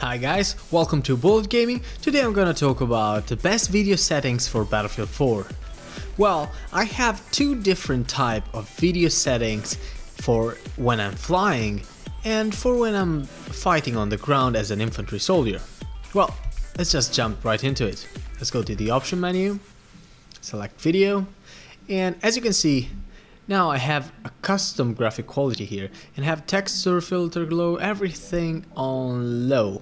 Hi guys, welcome to Bullet Gaming. Today I'm gonna talk about the best video settings for Battlefield 4. Well, I have two different type of video settings for when I'm flying and for when I'm fighting on the ground as an infantry soldier. Well, let's just jump right into it. Let's go to the option menu, select video, and as you can see, now I have a custom graphic quality here and have texture, filter, glow, everything on low.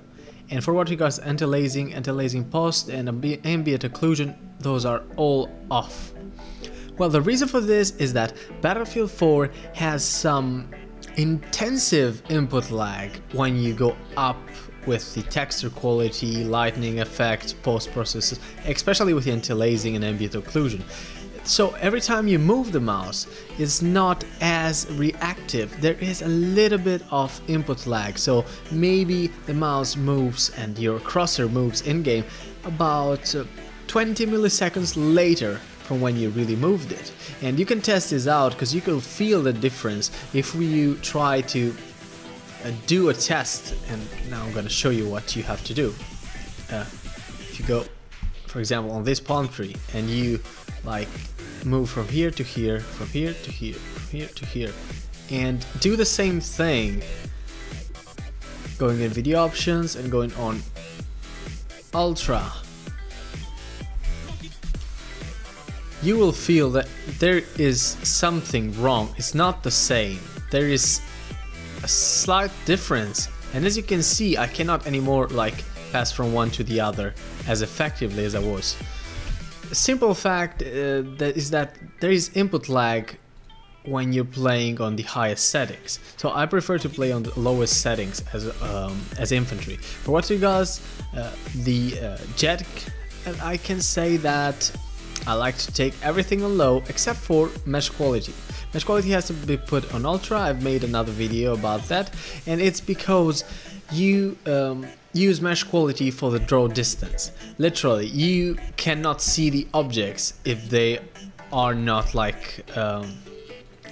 And for what regards anti-aliasing, post and ambient occlusion, those are all off. Well, the reason for this is that Battlefield 4 has some intensive input lag when you go up with the texture quality, lightning effect, post-processes, especially with the anti-aliasing and ambient occlusion. So every time you move the mouse, it's not as reactive. There is a little bit of input lag, so maybe the mouse moves and your crosshair moves in-game about 20 milliseconds later from when you really moved it. And you can test this out because you can feel the difference if you try to do a test. And now I'm going to show you what you have to do. If you go, for example, on this palm tree and you like move from here to here, from here to here, from here to here, and do the same thing, going in video options and going on ultra, you will feel that there is something wrong. It's not the same. There is a slight difference, and as you can see, I cannot anymore like pass from one to the other as effectively as I was. A simple fact is that there is input lag when you're playing on the highest settings. So I prefer to play on the lowest settings as infantry. For what regards the jet, I can say that I like to take everything on low except for mesh quality. Mesh quality has to be put on ultra. I've made another video about that, and it's because you use mesh quality for the draw distance. Literally, you cannot see the objects if they are not like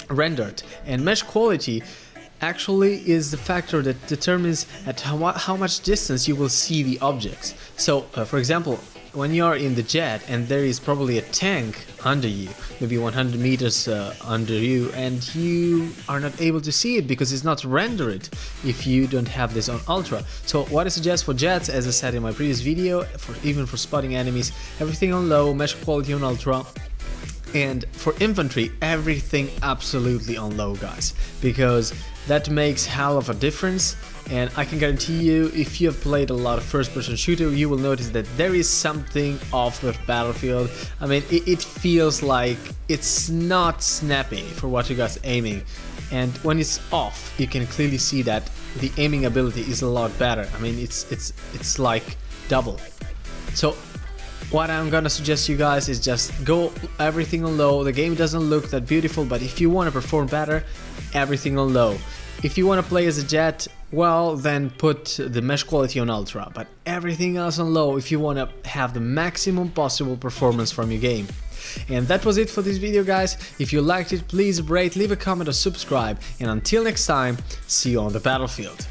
rendered. And mesh quality actually is the factor that determines at how much distance you will see the objects. So, for example, when you are in the jet and there is probably a tank under you, maybe 100 meters under you, and you are not able to see it because it's not rendered if you don't have this on ultra. So what I suggest for jets, as I said in my previous video, even for spotting enemies, everything on low, mesh quality on ultra. And for infantry, everything absolutely on low, guys, because that makes hell of a difference. And I can guarantee you, if you have played a lot of first-person shooter, you will notice that there is something off with Battlefield. I mean, it feels like it's not snappy for what you guys aiming. And when it's off, you can clearly see that the aiming ability is a lot better. I mean, it's like double. So what I'm gonna suggest you guys is just go everything on low. The game doesn't look that beautiful, but if you want to perform better, everything on low. If you want to play as a jet, well, then put the mesh quality on ultra, but everything else on low if you want to have the maximum possible performance from your game. And that was it for this video, guys. If you liked it, please rate, leave a comment or subscribe, and until next time, see you on the battlefield.